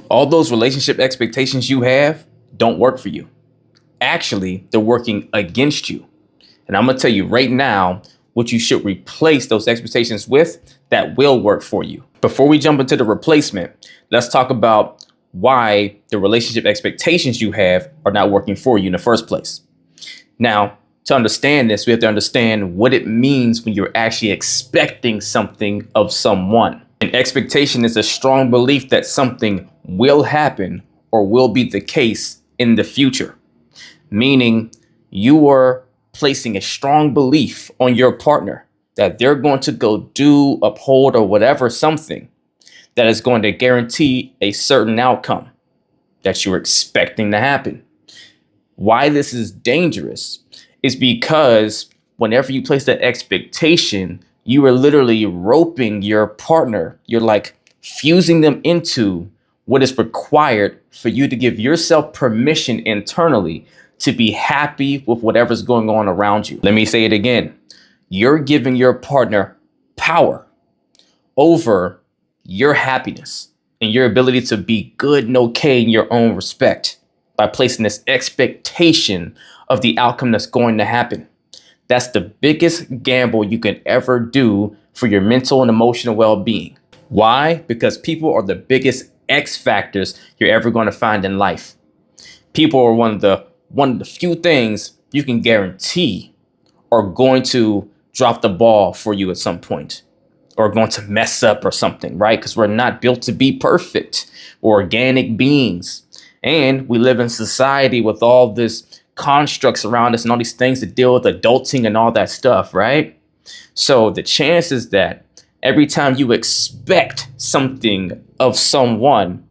All those relationship expectations you have don't work for you. Actually, they're working against you. And I'm going to tell you right now what you should replace those expectations with that will work for you. Before we jump into the replacement, let's talk about why the relationship expectations you have are not working for you in the first place. Now, to understand this, we have to understand what it means when you're actually expecting something of someone. An expectation is a strong belief that something will happen or will be the case in the future, meaning you are placing a strong belief on your partner that they're going to go do, uphold, or whatever something that is going to guarantee a certain outcome that you're expecting to happen. Why this is dangerous is because whenever you place that expectation, you are literally roping your partner. You're like fusing them into what is required for you to give yourself permission internally to be happy with whatever's going on around you. Let me say it again. You're giving your partner power over your happiness and your ability to be good and okay in your own respect by placing this expectation of the outcome that's going to happen. That's the biggest gamble you can ever do for your mental and emotional well-being. Why? Because people are the biggest X factors you're ever going to find in life. People are one of the few things you can guarantee are going to drop the ball for you at some point or going to mess up or something, right? Because we're not built to be perfect. We're organic beings. And we live in society with all this constructs around us and all these things to deal with adulting and all that stuff, right? So the chances that every time you expect something of someone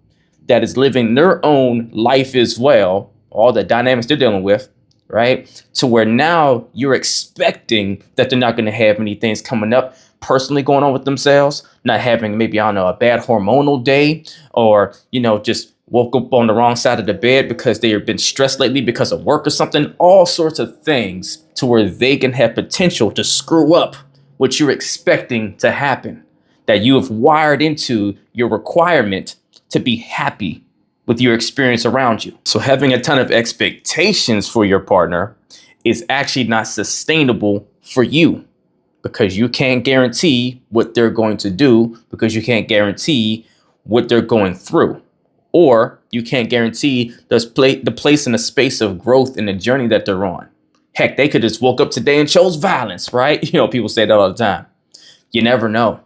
that is living their own life as well, all the dynamics they're dealing with, right? To where now you're expecting that they're not going to have many things coming up personally going on with themselves, not having maybe, I don't know, a bad hormonal day or, just woke up on the wrong side of the bed because they have been stressed lately because of work or something, all sorts of things to where they can have potential to screw up what you're expecting to happen, that you have wired into your requirement to be happy with your experience around you. So having a ton of expectations for your partner is actually not sustainable for you because you can't guarantee what they're going to do because you can't guarantee what they're going through. Or you can't guarantee the place in the space of growth in the journey that they're on. Heck, they could just woke up today and chose violence, right? People say that all the time. You never know.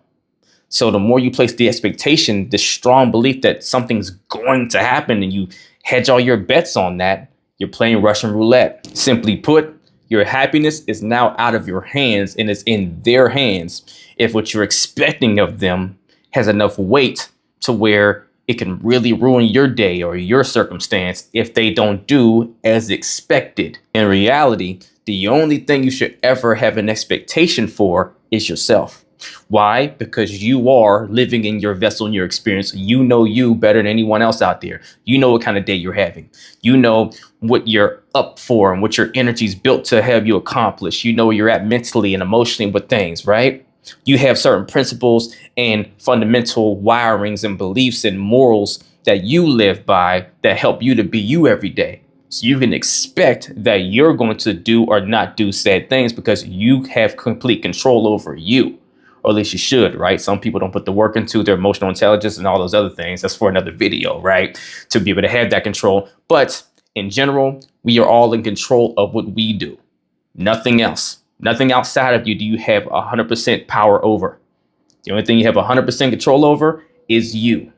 So the more you place the expectation, the strong belief that something's going to happen and you hedge all your bets on that, you're playing Russian roulette. Simply put, your happiness is now out of your hands and it's in their hands if what you're expecting of them has enough weight to where it can really ruin your day or your circumstance if they don't do as expected. In reality, the only thing you should ever have an expectation for is yourself. Why? Because you are living in your vessel in your experience. You know you better than anyone else out there. You know what kind of day you're having. You know what you're up for and what your energy is built to have you accomplish. You know where you're at mentally and emotionally with things, right? You have certain principles and fundamental wirings and beliefs and morals that you live by that help you to be you every day. So you can expect that you're going to do or not do said things because you have complete control over you. Or at least you should, right? Some people don't put the work into their emotional intelligence and all those other things. That's for another video, right? To be able to have that control. But in general, we are all in control of what we do. Nothing else. Nothing outside of you do you have 100% power over. The only thing you have 100% control over is you.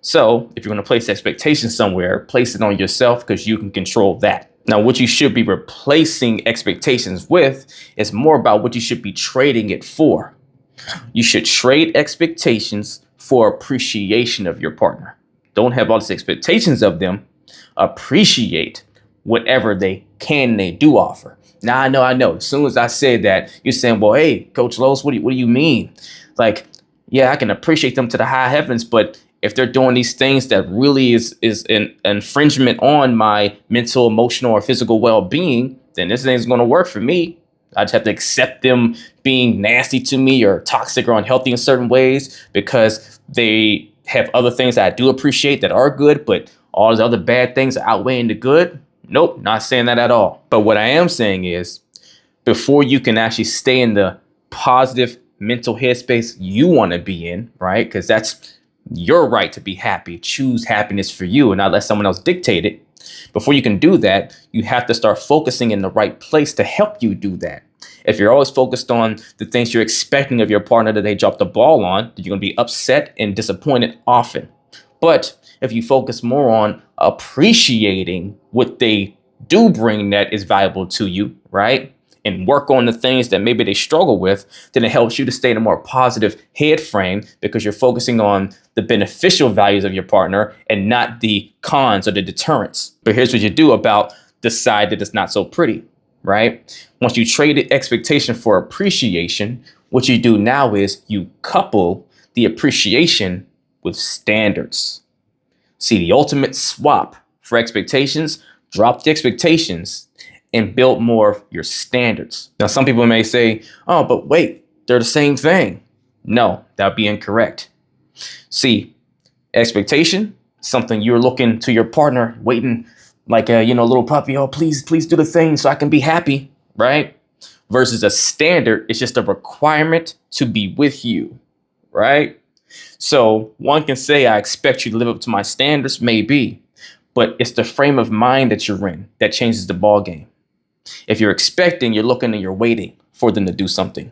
So if you're going to place expectations somewhere, place it on yourself because you can control that. Now, what you should be replacing expectations with is more about what you should be trading it for. You should trade expectations for appreciation of your partner. Don't have all these expectations of them. Appreciate whatever they do offer. Now, I know. As soon as I said that, you're saying, well, hey, Coach Los, what do you mean? Like, yeah, I can appreciate them to the high heavens, but if they're doing these things that really is an infringement on my mental, emotional, or physical well-being, then this thing's going to work for me. I just have to accept them being nasty to me or toxic or unhealthy in certain ways because they have other things that I do appreciate that are good, but all those other bad things are outweighing the good. Nope, not saying that at all. But what I am saying is, before you can actually stay in the positive mental headspace you want to be in, right? Because that's your right to be happy, choose happiness for you and not let someone else dictate it. Before you can do that, you have to start focusing in the right place to help you do that. If you're always focused on the things you're expecting of your partner that they drop the ball on, you're going to be upset and disappointed often. But if you focus more on appreciating what they do bring that is valuable to you, right? And work on the things that maybe they struggle with, then it helps you to stay in a more positive head frame because you're focusing on the beneficial values of your partner and not the cons or the deterrents. But here's what you do about the side that is not so pretty, right? Once you trade the expectation for appreciation, what you do now is you couple the appreciation with standards. See, the ultimate swap for expectations, drop the expectations and build more of your standards. Now, some people may say, oh, but wait, they're the same thing. No, that would be incorrect. See, expectation, something you're looking to your partner, waiting like a little puppy, oh, please do the thing so I can be happy, right? Versus a standard, it's just a requirement to be with you, right? So one can say, I expect you to live up to my standards, maybe, but it's the frame of mind that you're in that changes the ball game. If you're expecting, you're looking and you're waiting for them to do something.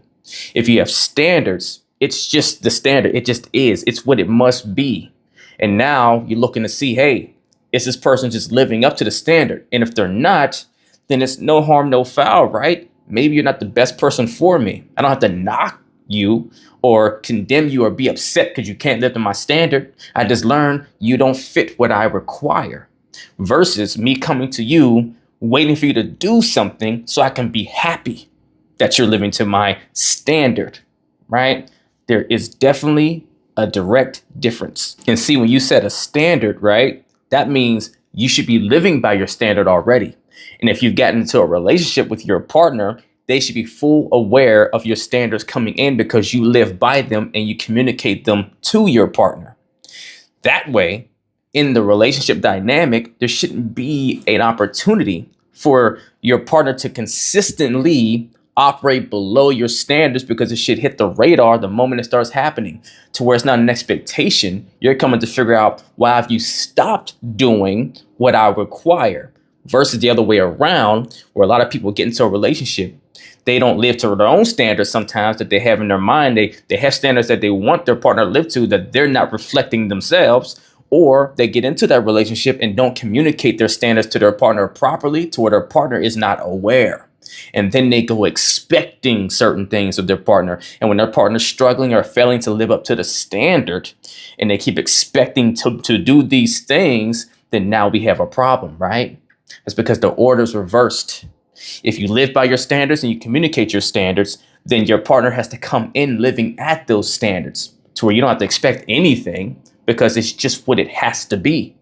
If you have standards, it's just the standard. It just is. It's what it must be. And now you're looking to see, hey, is this person just living up to the standard? And if they're not, then it's no harm, no foul, right? Maybe you're not the best person for me. I don't have to knock you or condemn you or be upset because you can't live to my standard. I just learned you don't fit what I require. Versus me coming to you waiting for you to do something so I can be happy that you're living to my standard, right? There is definitely a direct difference. And see, when you set a standard, right, that means you should be living by your standard already. And if you've gotten into a relationship with your partner, they should be full aware of your standards coming in because you live by them and you communicate them to your partner. That way, in the relationship dynamic, there shouldn't be an opportunity for your partner to consistently operate below your standards because it should hit the radar the moment it starts happening to where it's not an expectation. You're coming to figure out, why have you stopped doing what I require? Versus the other way around, where a lot of people get into a relationship, they don't live to their own standards sometimes that they have in their mind. They have standards that they want their partner to live to that they're not reflecting themselves. Or they get into that relationship and don't communicate their standards to their partner properly to where their partner is not aware. And then they go expecting certain things of their partner. And when their partner's struggling or failing to live up to the standard and they keep expecting to do these things, then now we have a problem, right? It's because the order's reversed. If you live by your standards and you communicate your standards, then your partner has to come in living at those standards to where you don't have to expect anything, because it's just what it has to be.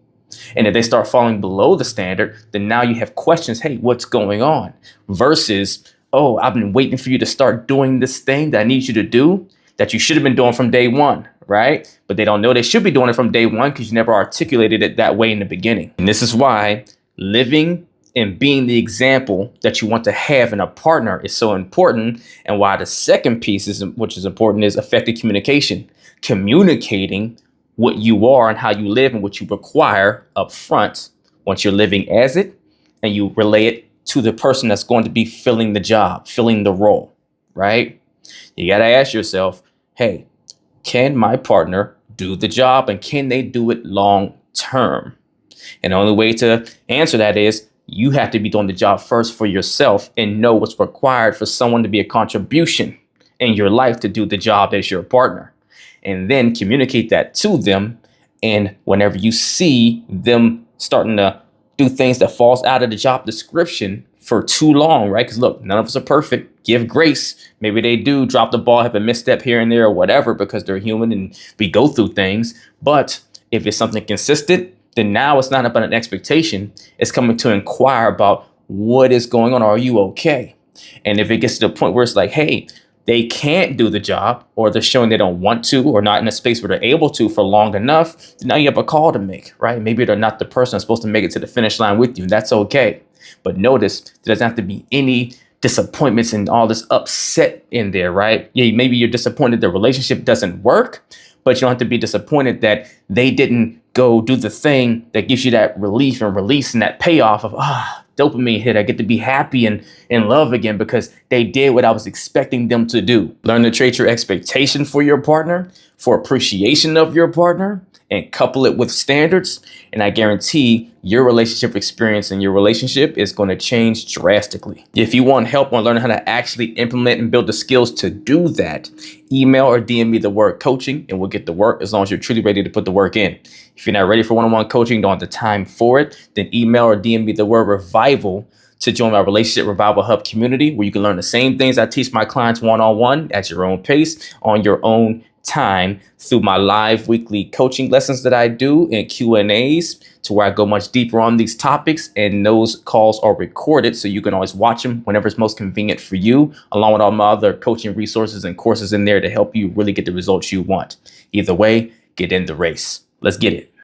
And if they start falling below the standard, then now you have questions. Hey, what's going on? Versus, oh, I've been waiting for you to start doing this thing that I need you to do that you should have been doing from day one, right? But they don't know they should be doing it from day one because you never articulated it that way in the beginning. And this is why living and being the example that you want to have in a partner is so important. And why the second piece is, which is important, is effective communication. Communicating what you are and how you live and what you require up front once you're living as it, and you relay it to the person that's going to be filling the job, filling the role, right? You got to ask yourself, hey, can my partner do the job and can they do it long term? And the only way to answer that is you have to be doing the job first for yourself and know what's required for someone to be a contribution in your life to do the job as your partner. And then communicate that to them. And whenever you see them starting to do things that falls out of the job description for too long, right? Because look, none of us are perfect. Give grace. Maybe they do drop the ball, have a misstep here and there or whatever, because they're human and we go through things. But if it's something consistent, then now it's not about an expectation. It's coming to inquire about what is going on. Are you okay? And if it gets to the point where it's like, hey, they can't do the job, or they're showing they don't want to, or not in a space where they're able to for long enough, now you have a call to make, right? Maybe they're not the person that's supposed to make it to the finish line with you, and that's okay. But notice there doesn't have to be any disappointments and all this upset in there, right? Yeah, maybe you're disappointed the relationship doesn't work, but you don't have to be disappointed that they didn't go do the thing that gives you that relief and release and that payoff of, dopamine hit. I get to be happy and in love again because they did what I was expecting them to do. Learn to trade your expectation for your partner, for appreciation of your partner, and couple it with standards. And I guarantee your relationship experience and your relationship is going to change drastically. If you want help on learning how to actually implement and build the skills to do that, email or DM me the word coaching and we'll get to work, as long as you're truly ready to put the work in. If you're not ready for one-on-one coaching, don't have the time for it, then email or DM me the word revival to join my Relationship Revival Hub community, where you can learn the same things I teach my clients one-on-one at your own pace, on your own time, through my live weekly coaching lessons that I do and Q&As, to where I go much deeper on these topics, and those calls are recorded so you can always watch them whenever it's most convenient for you, along with all my other coaching resources and courses in there to help you really get the results you want. Either way, get in the race. Let's get it.